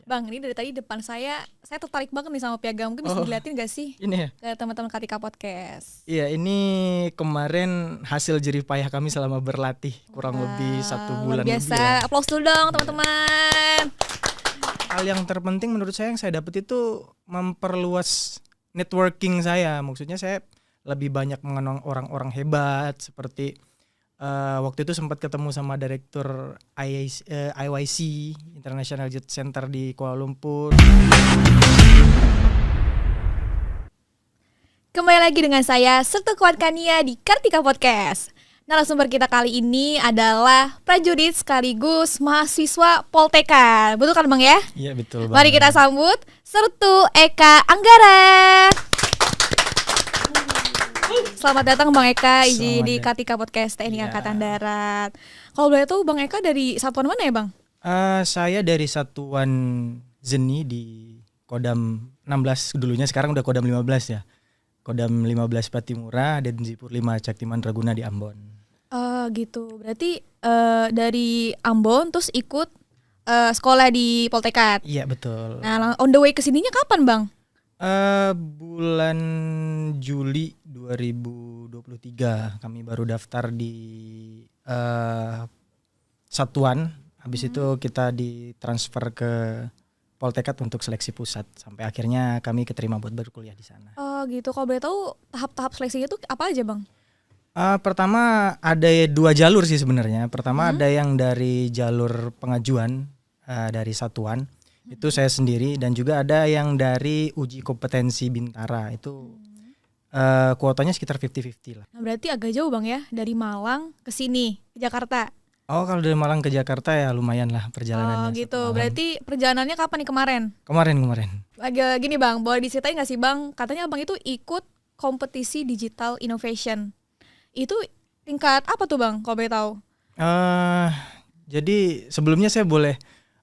Bang, ini dari tadi depan saya tertarik banget nih sama piagam. Mungkin bisa dilihatin gak sih? Ini ya? Ke teman-teman Kartika Podcast. Iya, ini kemarin hasil jerih payah kami selama berlatih kurang lebih 1 bulan. Luar biasa. Aplaus dulu dong teman-teman. Hal yang terpenting menurut saya yang saya dapat itu memperluas networking saya. Maksudnya saya lebih banyak mengenal orang-orang hebat seperti waktu itu sempat ketemu sama direktur IYC International Youth Center di Kuala Lumpur. Kembali lagi dengan saya Sertu Kuatkania di Kartika Podcast. Narasumber kita kali ini adalah prajurit sekaligus mahasiswa Poltekkad. Betul kan Bang ya? Iya betul Bang. Mari kita sambut Sertu Eka Anggara. Selamat datang Bang Eka di Kartika Podcast TNI Angkatan Darat. Kalau boleh tahu Bang Eka dari satuan mana ya Bang? Saya dari satuan Zeni di Kodam 16 dulunya, sekarang udah Kodam 15 ya. Kodam 15 Patimura dan Zipur 5 Caktiman Raguna di Ambon. Gitu. Berarti dari Ambon terus ikut sekolah di Poltekkad. Iya betul. Nah, on the way kesininya kapan Bang? Bulan Juli 2023 kami baru daftar di satuan. Habis itu kita ditransfer ke Poltekkad untuk seleksi pusat sampai akhirnya kami keterima buat berkuliah di sana. Oh gitu. Kalau boleh tahu tahap-tahap seleksinya itu apa aja Bang? Pertama ada 2 jalur sih sebenarnya. Pertama ada yang dari jalur pengajuan dari satuan. Itu saya sendiri, dan juga ada yang dari uji kompetensi Bintara. Itu kuotanya sekitar 50-50 lah. Nah, berarti agak jauh Bang ya, dari Malang ke sini, ke Jakarta. Oh, kalau dari Malang ke Jakarta ya lumayan lah perjalanannya. Oh gitu, berarti perjalanannya kapan nih kemarin? Kemarin. Agak gini Bang, boleh diceritain gak sih Bang? Katanya Abang itu ikut kompetisi Digital Innovation. Itu tingkat apa tuh Bang, kalau boleh tahu? Jadi sebelumnya saya boleh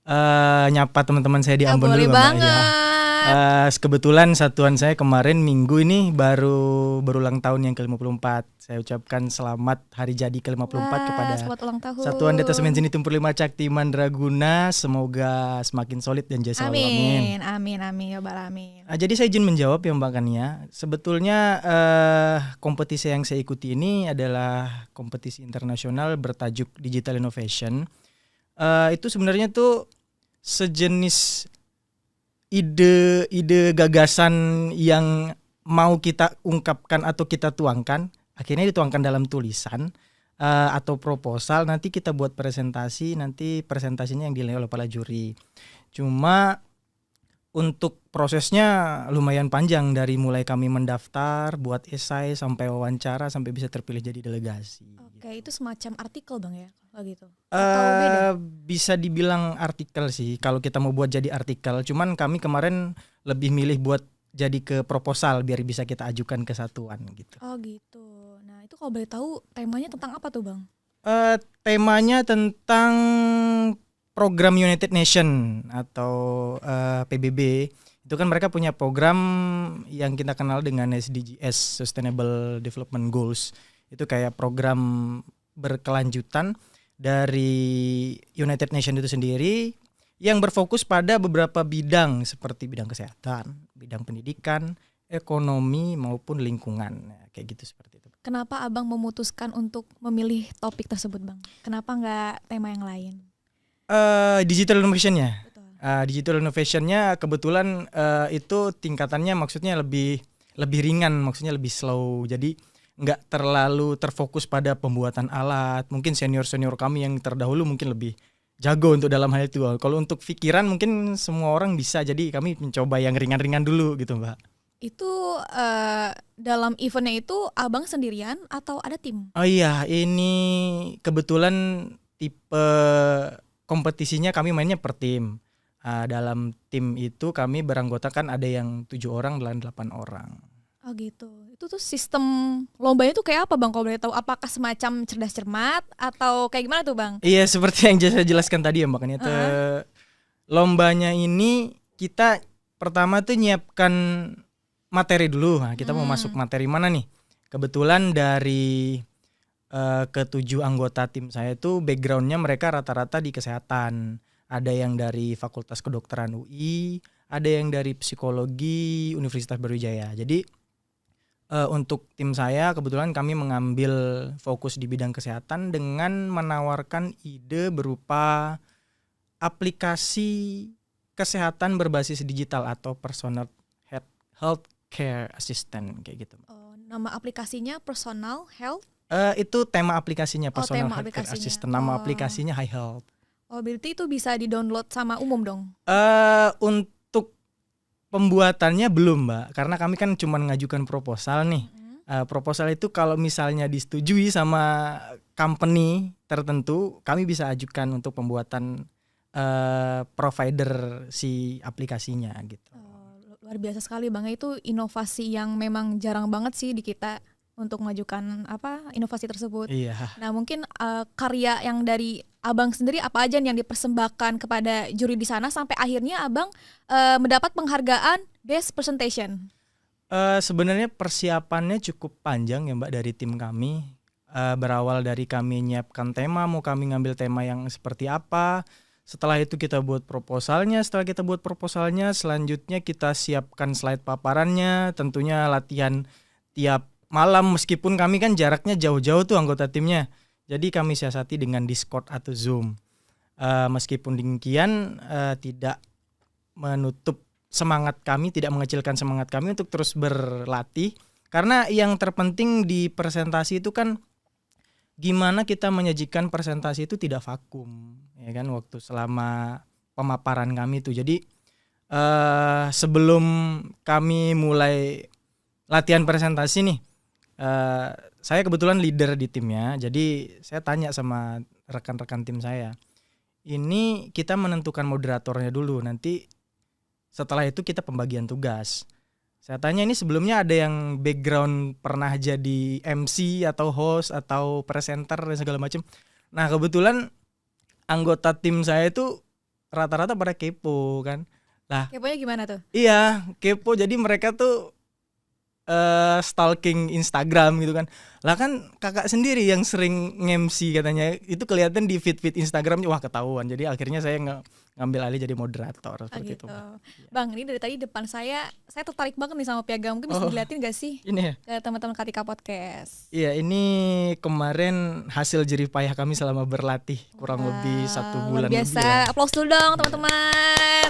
nyapa teman-teman saya di Ambon boleh dulu Mbak. banget. Kebetulan satuan saya kemarin minggu ini baru berulang tahun yang ke-54. Saya ucapkan selamat hari jadi ke-54 kepada Satuan Detasemen Zeni Tempur 5 Caktiman Raguna. Semoga semakin solid dan jaya selalu. Amin ya Rabbal alamin. Jadi saya izin menjawab ya Mbak Kania. Sebetulnya kompetisi yang saya ikuti ini adalah kompetisi internasional bertajuk Digital Innovation. Itu sebenarnya tuh sejenis ide gagasan yang mau kita ungkapkan atau kita tuangkan, akhirnya dituangkan dalam tulisan atau proposal. Nanti kita buat presentasi, nanti presentasinya yang dinilai oleh para juri. Cuma untuk prosesnya lumayan panjang, dari mulai kami mendaftar, buat esai, sampai wawancara, sampai bisa terpilih jadi delegasi. Oke, itu semacam artikel Bang ya, kalau gitu? Bisa dibilang artikel sih, kalau kita mau buat jadi artikel. Cuman kami kemarin lebih milih buat jadi ke proposal, biar bisa kita ajukan ke satuan gitu. Oh gitu. Nah itu kalau boleh tahu temanya tentang apa tuh Bang? Temanya tentang program United Nation atau PBB. Itu kan mereka punya program yang kita kenal dengan SDGs, Sustainable Development Goals. Itu kayak program berkelanjutan dari United Nation itu sendiri yang berfokus pada beberapa bidang seperti bidang kesehatan, bidang pendidikan, ekonomi maupun lingkungan. Kayak gitu seperti itu. Kenapa Abang memutuskan untuk memilih topik tersebut Bang? Kenapa nggak tema yang lain? Digital innovation-nya. Digital innovation-nya kebetulan itu tingkatannya maksudnya lebih ringan, maksudnya lebih slow. Jadi nggak terlalu terfokus pada pembuatan alat. Mungkin senior kami yang terdahulu mungkin lebih jago untuk dalam hal itu. Kalau untuk pikiran mungkin semua orang bisa. Jadi kami mencoba yang ringan-ringan dulu gitu Mbak. Itu dalam eventnya itu Abang sendirian atau ada tim? Oh iya, ini kebetulan tipe kompetisinya kami mainnya per tim. Dalam tim itu kami beranggotakan ada yang 7 orang dan 8 orang. Oh gitu. Itu tuh sistem lombanya tuh kayak apa Bang kalau boleh tahu? Apakah semacam cerdas cermat atau kayak gimana tuh Bang? Iya, seperti yang saya jelaskan tadi ya Mbak Kania. Lombanya ini kita pertama tuh nyiapkan materi dulu. Nah, kita mau masuk materi mana nih? Kebetulan dari ke-7 anggota tim saya itu backgroundnya mereka rata-rata di kesehatan ada yang dari Fakultas Kedokteran UI, ada yang dari Psikologi Universitas Brawijaya. Jadi untuk tim saya kebetulan kami mengambil fokus di bidang kesehatan dengan menawarkan ide berupa aplikasi kesehatan berbasis digital atau personal healthcare assistant kayak gitu. Nama aplikasinya Personal Health? Itu tema aplikasinya personal tema healthcare aplikasinya. assistant. Nama aplikasinya High Health. Oh, berarti itu bisa di-download sama umum dong? Untuk pembuatannya belum, Mbak, karena kami kan cuma mengajukan proposal nih. Proposal itu kalau misalnya disetujui sama company tertentu, kami bisa ajukan untuk pembuatan provider si aplikasinya gitu. Luar biasa sekali Bang, itu inovasi yang memang jarang banget sih di kita untuk mengajukan inovasi tersebut. Iya. Nah mungkin karya yang dari Abang sendiri apa aja yang dipersembahkan kepada juri di sana sampai akhirnya Abang mendapat penghargaan Best Presentation? Sebenarnya persiapannya cukup panjang ya Mbak dari tim kami. Berawal dari kami nyiapkan tema, mau kami ngambil tema yang seperti apa. Setelah itu kita buat proposalnya. Setelah kita buat proposalnya, selanjutnya kita siapkan slide paparannya. Tentunya latihan tiap malam meskipun kami kan jaraknya jauh-jauh tuh anggota timnya. Jadi kami siasati dengan Discord atau Zoom. Meskipun demikian tidak menutup semangat kami, tidak mengecilkan semangat kami untuk terus berlatih. Karena yang terpenting di presentasi itu kan gimana kita menyajikan presentasi itu tidak vakum, ya kan, waktu selama pemaparan kami itu. Jadi sebelum kami mulai latihan presentasi nih, saya kebetulan leader di timnya, jadi saya tanya sama rekan-rekan tim saya, ini kita menentukan moderatornya dulu, nanti setelah itu kita pembagian tugas. Saya tanya ini sebelumnya ada yang background pernah jadi MC atau host atau presenter dan segala macam. Nah kebetulan anggota tim saya itu rata-rata pada kepo kan. Lah. Keponya gimana tuh? Iya kepo, jadi mereka tuh stalking Instagram gitu kan. Lah kan kakak sendiri yang sering nge-MC katanya, itu kelihatan di feed Instagramnya, wah ketahuan. Jadi akhirnya saya ngambil alih jadi moderator seperti gitu. itu. Bang, ini dari tadi depan saya tertarik banget nih sama piagam. Mungkin bisa dilihatin gak sih? Ini ya? Ke teman-teman Kartika Podcast. Iya, ini kemarin hasil jerih payah kami selama berlatih kurang lebih 1 bulan. Luar biasa. Lebih. Aplaus dulu dong teman-teman.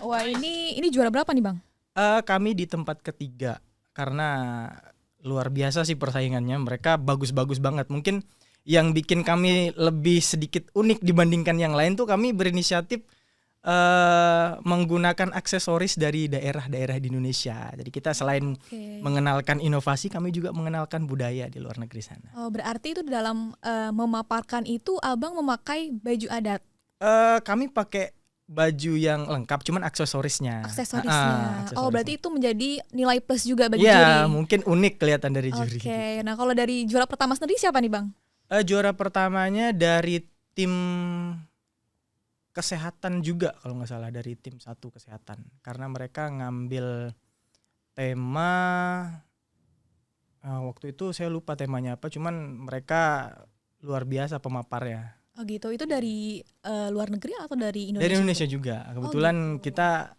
Wah, ini juara berapa nih Bang? Kami di tempat ketiga karena luar biasa sih persaingannya. Mereka bagus-bagus banget. Mungkin yang bikin kami lebih sedikit unik dibandingkan yang lain tuh kami berinisiatif menggunakan aksesoris dari daerah-daerah di Indonesia. Jadi kita selain mengenalkan inovasi, kami juga mengenalkan budaya di luar negeri sana. Oh, berarti itu dalam memaparkan itu Abang memakai baju adat? Kami pakai baju yang lengkap, cuman aksesorisnya. Aksesorisnya. Oh, berarti itu menjadi nilai plus juga bagi juri. Ya, mungkin unik kelihatan dari juri. Oke. Nah, kalau dari juara pertama sendiri siapa nih, Bang? Juara pertamanya dari tim kesehatan juga kalau nggak salah, dari tim 1 kesehatan. Karena mereka ngambil tema waktu itu saya lupa temanya apa, cuman mereka luar biasa pemaparnya. Oh gitu, itu dari luar negeri atau dari Indonesia? Dari Indonesia juga. Kebetulan kita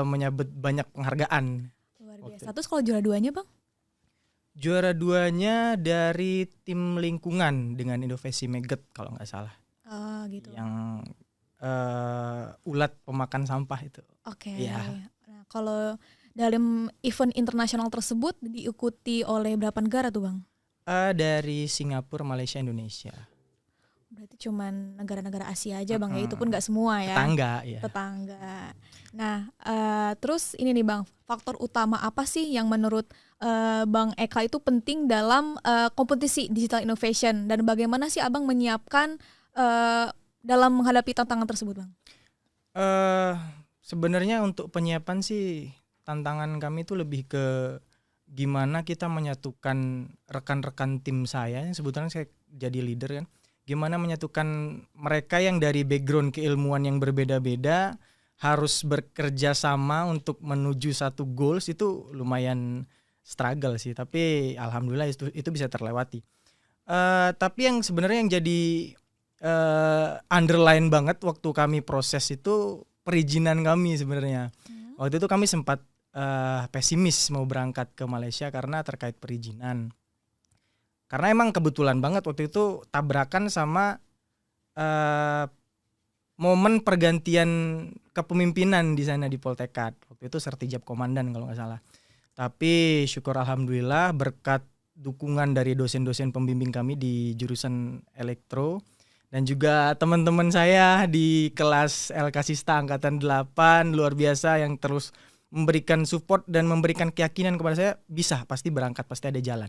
menyabet banyak penghargaan. Luar biasa. Terus kalau juara 2-nya Bang? Juara 2-nya dari tim lingkungan dengan Inovasi Meget kalau nggak salah. Oh gitu. Yang ulat pemakan sampah itu. Oke. Ya. Nah, kalau dalam event internasional tersebut diikuti oleh berapa negara tuh Bang? Dari Singapura, Malaysia, Indonesia. Berarti cuman negara-negara Asia aja Bang ya, itu pun nggak semua ya. Tetangga ya. Tetangga. Nah, terus ini nih Bang, faktor utama apa sih yang menurut Bang Eka itu penting dalam kompetisi digital innovation, dan bagaimana sih Abang menyiapkan dalam menghadapi tantangan tersebut Bang? Sebenarnya untuk penyiapan sih tantangan kami itu lebih ke gimana kita menyatukan rekan-rekan tim saya, yang sebetulnya saya jadi leader kan. Gimana menyatukan mereka yang dari background keilmuan yang berbeda-beda harus bekerja sama untuk menuju satu goals, itu lumayan struggle sih, tapi alhamdulillah itu bisa terlewati. Tapi yang sebenarnya yang jadi underline banget waktu kami proses itu perizinan kami sebenarnya. Waktu itu kami sempat pesimis mau berangkat ke Malaysia karena terkait perizinan. Karena emang kebetulan banget waktu itu tabrakan sama momen pergantian kepemimpinan di sana di Poltekad. Waktu itu Sertijab Komandan kalau nggak salah. Tapi syukur alhamdulillah berkat dukungan dari dosen-dosen pembimbing kami di jurusan elektro dan juga teman-teman saya di kelas LK Sista Angkatan 8 luar biasa yang terus memberikan support dan memberikan keyakinan kepada saya bisa pasti berangkat, pasti ada jalan.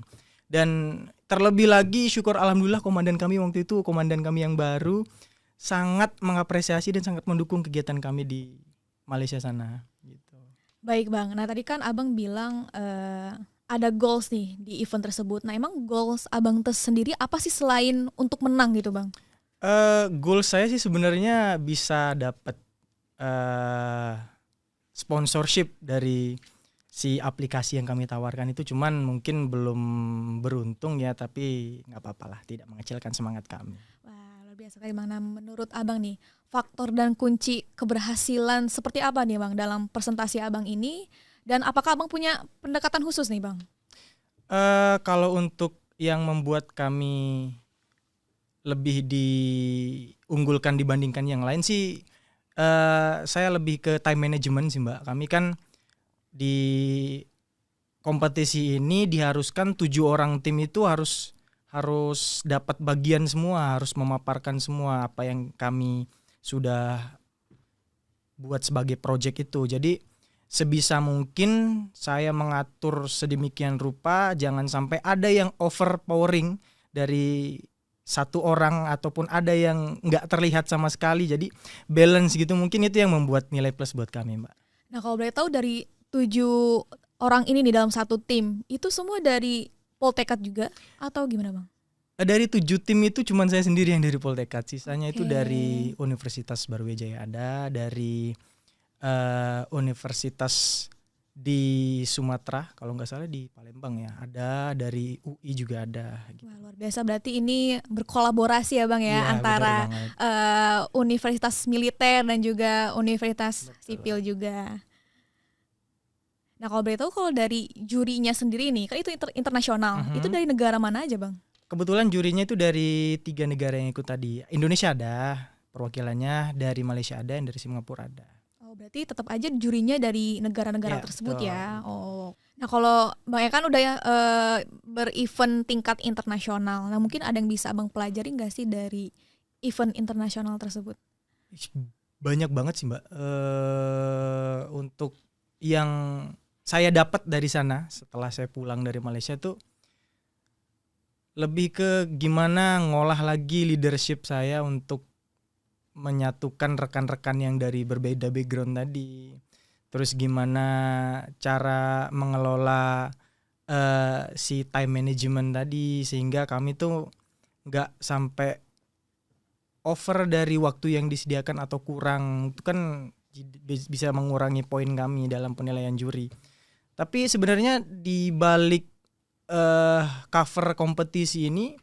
Dan terlebih lagi syukur alhamdulillah komandan kami waktu itu, komandan kami yang baru sangat mengapresiasi dan sangat mendukung kegiatan kami di Malaysia sana gitu. Baik Bang, nah tadi kan Abang bilang ada goals nih di event tersebut. Nah emang goals Abang sendiri apa sih selain untuk menang gitu Bang? Goals saya sih sebenarnya bisa dapat sponsorship dari si aplikasi yang kami tawarkan itu, cuman mungkin belum beruntung ya, tapi nggak apa-apa lah, tidak mengecilkan semangat kami. Wah luar biasa sekali Bang. Nah menurut Abang nih faktor dan kunci keberhasilan seperti apa nih Bang dalam presentasi Abang ini, dan apakah Abang punya pendekatan khusus nih Bang? Kalau untuk yang membuat kami lebih diunggulkan dibandingkan yang lain sih, saya lebih ke time management sih Mbak. Kami kan di kompetisi ini diharuskan 7 orang tim itu harus dapat bagian semua, harus memaparkan semua apa yang kami sudah buat sebagai project itu. Jadi sebisa mungkin saya mengatur sedemikian rupa jangan sampai ada yang overpowering dari satu orang ataupun ada yang nggak terlihat sama sekali. Jadi balance gitu, mungkin itu yang membuat nilai plus buat kami Mbak. Nah kalau boleh tahu dari 7 orang ini nih dalam satu tim, itu semua dari Poltekad juga atau gimana Bang? Dari 7 tim itu cuma saya sendiri yang dari Poltekad, sisanya itu dari Universitas Barujaya ada, dari universitas di Sumatera kalau nggak salah di Palembang ya ada, dari UI juga ada gitu. Wah, luar biasa, berarti ini berkolaborasi ya Bang ya, antara universitas militer dan juga universitas sipil juga. Nah kalau boleh tahu kalau dari jurinya sendiri nih, kan itu internasional, itu dari negara mana aja Bang? Kebetulan jurinya itu dari 3 negara yang ikut tadi. Indonesia ada perwakilannya, dari Malaysia ada, dan dari Singapura ada. Oh berarti tetap aja jurinya dari negara-negara tersebut betul. Ya. Oh. Nah kalau Bang Eka kan udah berevent tingkat internasional, nah mungkin ada yang bisa Abang pelajari nggak sih dari event internasional tersebut? Banyak banget sih Mbak. Untuk yang saya dapat dari sana setelah saya pulang dari Malaysia tuh lebih ke gimana ngolah lagi leadership saya untuk menyatukan rekan-rekan yang dari berbeda background tadi. Terus gimana cara mengelola si time management tadi sehingga kami tuh nggak sampai over dari waktu yang disediakan atau kurang. Itu kan bisa mengurangi poin kami dalam penilaian juri. Tapi sebenarnya di balik cover kompetisi ini,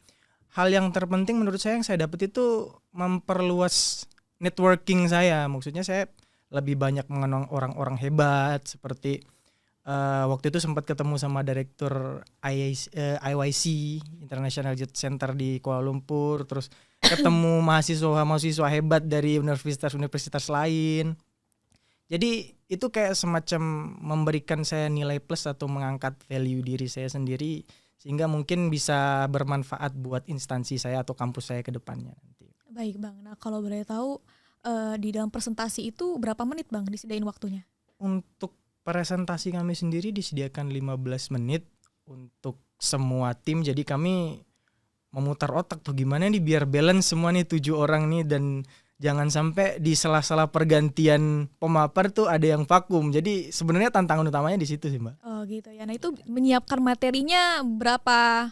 hal yang terpenting menurut saya yang saya dapat itu memperluas networking saya. Maksudnya saya lebih banyak mengenal orang-orang hebat seperti waktu itu sempat ketemu sama direktur IYC International Youth Center di Kuala Lumpur, terus ketemu mahasiswa hebat dari universitas lain. Jadi itu kayak semacam memberikan saya nilai plus atau mengangkat value diri saya sendiri sehingga mungkin bisa bermanfaat buat instansi saya atau kampus saya ke depannya nanti. Baik Bang, nah kalau boleh tahu di dalam presentasi itu berapa menit Bang disediain waktunya? Untuk presentasi kami sendiri disediakan 15 menit untuk semua tim, jadi kami memutar otak tuh gimana nih biar balance semua nih 7 orang nih dan jangan sampai di sela-sela pergantian pemapar tuh ada yang vakum. Jadi sebenarnya tantangan utamanya di situ sih Mbak. Oh gitu ya. Nah itu menyiapkan materinya berapa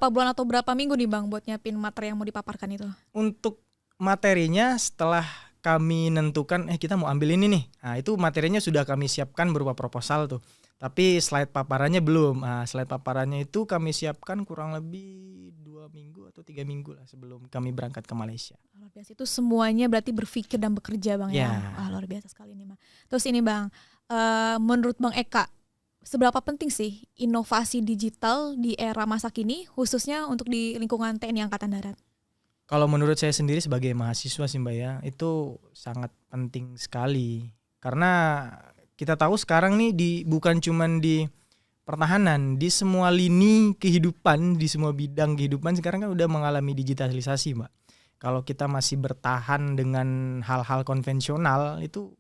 bulan atau berapa minggu nih Bang buat nyiapin materi yang mau dipaparkan itu? Untuk materinya setelah kami nentukan kita mau ambil ini nih. Nah itu materinya sudah kami siapkan berupa proposal tuh. Tapi slide paparannya belum. Nah slide paparannya itu kami siapkan kurang lebih 2 minggu atau 3 minggu lah sebelum kami berangkat ke Malaysia. Luar biasa, itu semuanya berarti berpikir dan bekerja Bang ya. Ya. Wah, luar biasa sekali nih Bang. Terus ini Bang, menurut Bang Eka, seberapa penting sih inovasi digital di era masa kini, khususnya untuk di lingkungan TNI Angkatan Darat? Kalau menurut saya sendiri sebagai mahasiswa sih Mbak ya, itu sangat penting sekali. Karena kita tahu sekarang nih bukan cuman di pertahanan, di semua lini kehidupan, di semua bidang kehidupan sekarang kan udah mengalami digitalisasi, Mbak. Kalau kita masih bertahan dengan hal-hal konvensional, itu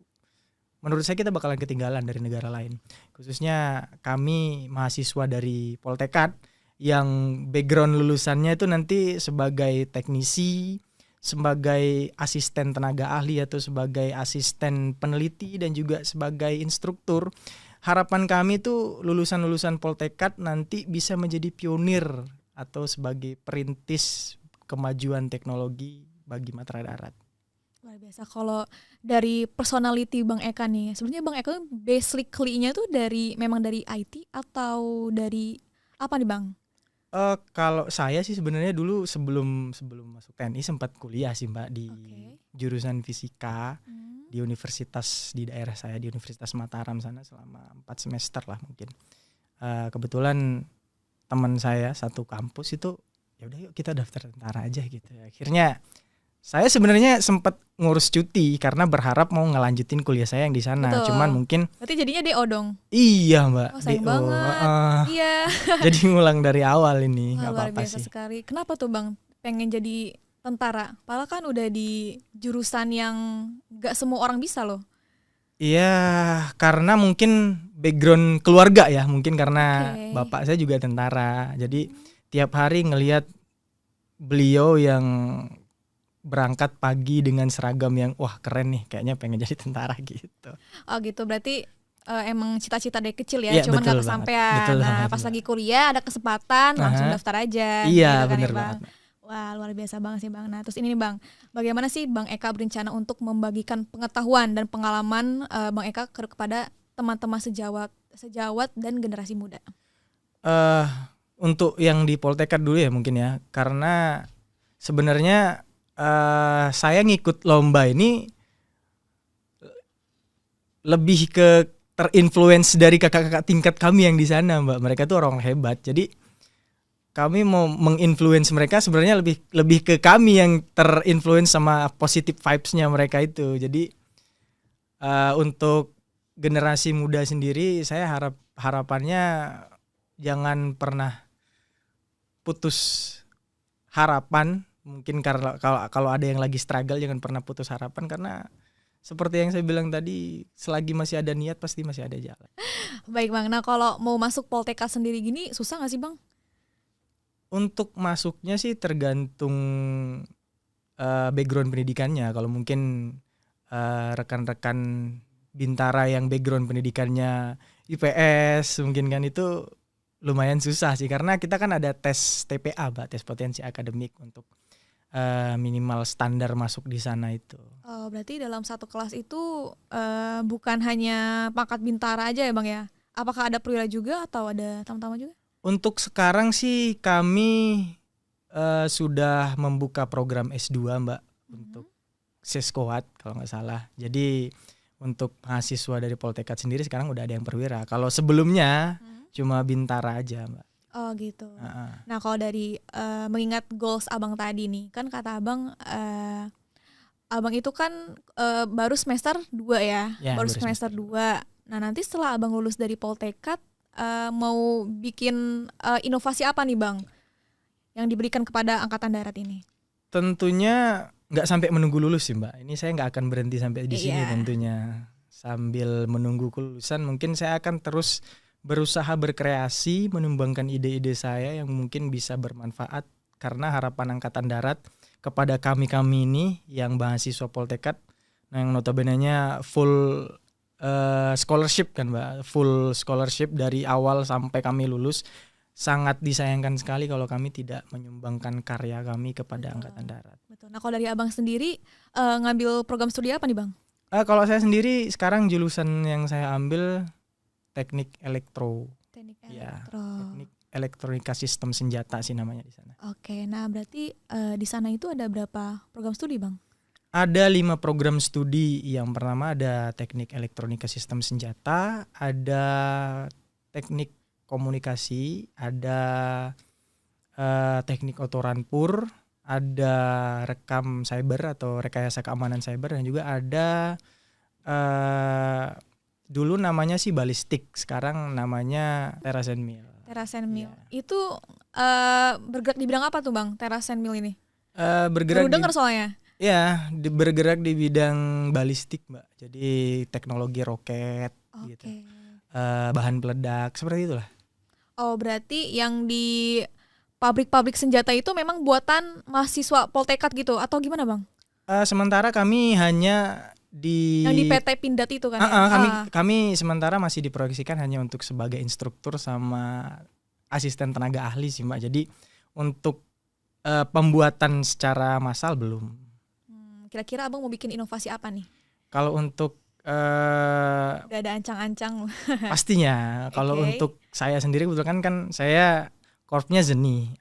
menurut saya kita bakalan ketinggalan dari negara lain. Khususnya kami mahasiswa dari Poltekad yang background lulusannya itu nanti sebagai teknisi, sebagai asisten tenaga ahli atau sebagai asisten peneliti dan juga sebagai instruktur. Harapan kami tuh lulusan-lulusan Poltekad nanti bisa menjadi pionir atau sebagai perintis kemajuan teknologi bagi matra darat. Luar biasa. Kalau dari personality Bang Eka nih, sebenarnya Bang Eka basically-nya tuh memang dari IT atau dari apa nih Bang? Kalau saya sih sebenarnya dulu sebelum masuk TNI sempat kuliah sih Mbak di jurusan fisika. Di universitas di daerah saya, di Universitas Mataram sana selama 4 semester lah mungkin. Kebetulan teman saya satu kampus itu, ya udah yuk kita daftar tentara aja gitu. Akhirnya saya sebenarnya sempat ngurus cuti karena berharap mau ngelanjutin kuliah saya yang di sana. Betul. Cuman mungkin berarti jadinya DO dong. Iya Mbak. Oh, sayang banget. Iya. Jadi ngulang dari awal ini, nggak apa-apa biasa sih. Sekali. Kenapa tuh Bang pengen jadi tentara? Padahal kan udah di jurusan yang gak semua orang bisa loh. Iya, karena mungkin background keluarga ya, mungkin karena bapak saya juga tentara. Jadi tiap hari ngelihat beliau yang berangkat pagi dengan seragam yang wah keren nih, kayaknya pengen jadi tentara gitu. Oh gitu, berarti emang cita-cita dari kecil ya, Iya, cuman gak betul kesampean. Nah pas lagi kuliah ada kesempatan langsung daftar aja. Iya gitu kan bener ya, Bang? banget. Wah luar biasa banget sih Bang. Nah terus ini nih Bang, bagaimana sih Bang Eka berencana untuk membagikan pengetahuan dan pengalaman Bang Eka kepada teman-teman sejawat dan generasi muda? Untuk yang di Poltekad dulu ya mungkin ya, karena sebenarnya saya ngikut lomba ini lebih ke terinfluence dari kakak-kakak tingkat kami yang di sana Mbak. Mereka tuh orang hebat, jadi kami mau menginfluence mereka sebenarnya lebih ke kami yang terinfluence sama positive vibes-nya mereka itu. Jadi untuk generasi muda sendiri saya harapannya jangan pernah putus harapan. Mungkin kalau ada yang lagi struggle jangan pernah putus harapan, karena seperti yang saya bilang tadi, selagi masih ada niat pasti masih ada jalan. Baik Bang, nah kalau mau masuk Poltekad sendiri gini susah gak sih Bang? Untuk masuknya sih tergantung background pendidikannya. Kalau mungkin rekan-rekan Bintara yang background pendidikannya IPS mungkin kan itu lumayan susah sih, karena kita kan ada tes TPA Mbak, tes potensi akademik untuk minimal standar masuk di sana itu. Oh, berarti dalam satu kelas itu bukan hanya pangkat Bintara aja ya Bang ya? Apakah ada perwira juga atau ada tamtama juga? Untuk sekarang sih kami sudah membuka program S2 Mbak, untuk Seskoat kalau nggak salah. Jadi untuk mahasiswa dari Poltekad sendiri sekarang udah ada yang perwira. Kalau sebelumnya cuma Bintara aja Mbak. Oh gitu. Nah kalau dari mengingat goals Abang tadi nih, kan kata Abang Abang itu kan baru semester 2 ya, baru semester 2. Nah nanti setelah Abang lulus dari Poltekad, mau bikin inovasi apa nih Bang yang diberikan kepada Angkatan Darat ini? Tentunya nggak sampai menunggu lulus sih Mbak. Ini saya nggak akan berhenti sampai di sini tentunya. Sambil menunggu kelulusan mungkin saya akan terus berusaha berkreasi, menumbangkan ide-ide saya yang mungkin bisa bermanfaat, karena harapan Angkatan Darat kepada kami ini yang mahasiswa Poltekad, nah yang notabene-nya full scholarship kan Mbak, full scholarship dari awal sampai kami lulus. Sangat disayangkan sekali kalau kami tidak menyumbangkan karya kami kepada Angkatan Darat. Betul. Nah kalau dari Abang sendiri ngambil program studi apa nih Bang? Kalau saya sendiri sekarang jurusan yang saya ambil teknik elektro. Teknik ya, elektro. Teknik elektronika sistem senjata sih namanya di sana. Oke, nah berarti di sana itu ada berapa program studi Bang? Ada 5 program studi. Yang pertama ada teknik elektronika sistem senjata, ada teknik komunikasi, ada teknik otoranpur, ada rekam cyber atau rekayasa keamanan cyber, dan juga ada dulu namanya sih balistik, sekarang namanya Terrace and Mill. Terrace and Mill. Ya. Itu bergerak di bidang apa tuh Bang, Terrace and Mill ini? Bergerak Baru dengar soalnya. Ya, bergerak di bidang balistik, Mbak. Jadi teknologi roket, gitu. Bahan peledak, seperti itulah. Oh, berarti yang di pabrik-pabrik senjata itu memang buatan mahasiswa Poltekkad gitu atau gimana Bang? Sementara kami hanya yang di PT Pindad itu kan? Kami sementara masih diproyeksikan hanya untuk sebagai instruktur sama asisten tenaga ahli sih Mbak. Jadi untuk pembuatan secara massal belum. Kira-kira Abang mau bikin inovasi apa nih? Kalau untuk udah ada ancang-ancang. Pastinya. Kalau untuk saya sendiri kebetulan kan saya korpsnya Zeni.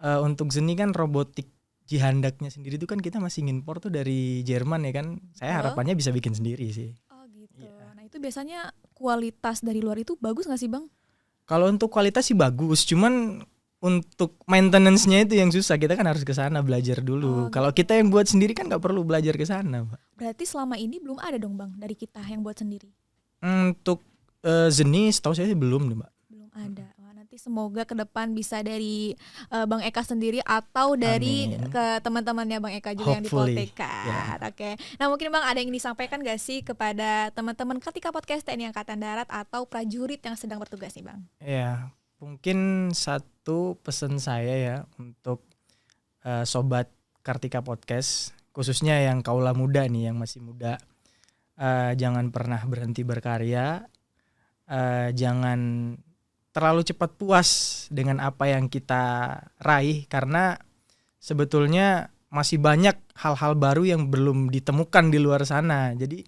Untuk Zeni kan robotik jihandaknya sendiri itu kan kita masih ngimpor tuh dari Jerman ya kan. Saya harapannya bisa bikin sendiri sih. Oh gitu. Ya. Nah itu biasanya kualitas dari luar itu bagus nggak sih Bang? Kalau untuk kualitas sih bagus, cuman untuk maintenance-nya itu yang susah. Kita kan harus ke sana belajar dulu. Kalau kita yang buat sendiri kan nggak perlu belajar ke sana, Pak. Berarti selama ini belum ada dong Bang dari kita yang buat sendiri? Untuk Zeni setahu saya sih belum nih Mbak. Belum ada. Nanti semoga ke depan bisa dari Bang Eka sendiri atau dari ke teman-temannya Bang Eka juga. Hopefully. Yang di Poltekkad. Oke. Nah mungkin Bang ada yang disampaikan gak sih kepada teman-teman ketika podcast TNI Angkatan Darat atau prajurit yang sedang bertugas nih Bang? Ya, mungkin satu pesan saya ya untuk sobat Kartika Podcast, khususnya yang kaula muda nih, yang masih muda, jangan pernah berhenti berkarya, jangan terlalu cepat puas dengan apa yang kita raih, karena sebetulnya masih banyak hal-hal baru yang belum ditemukan di luar sana. Jadi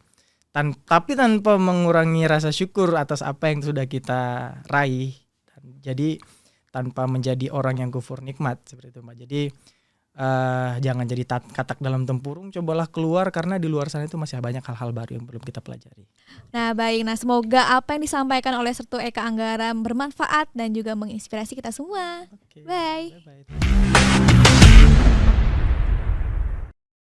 tapi tanpa mengurangi rasa syukur atas apa yang sudah kita raih. Jadi tanpa menjadi orang yang kufur nikmat seperti itu Mbak. Jadi jangan jadi katak dalam tempurung, cobalah keluar karena di luar sana itu masih banyak hal-hal baru yang belum kita pelajari. Nah baik, nah semoga apa yang disampaikan oleh Sertu Eka Anggara bermanfaat dan juga menginspirasi kita semua. Bye.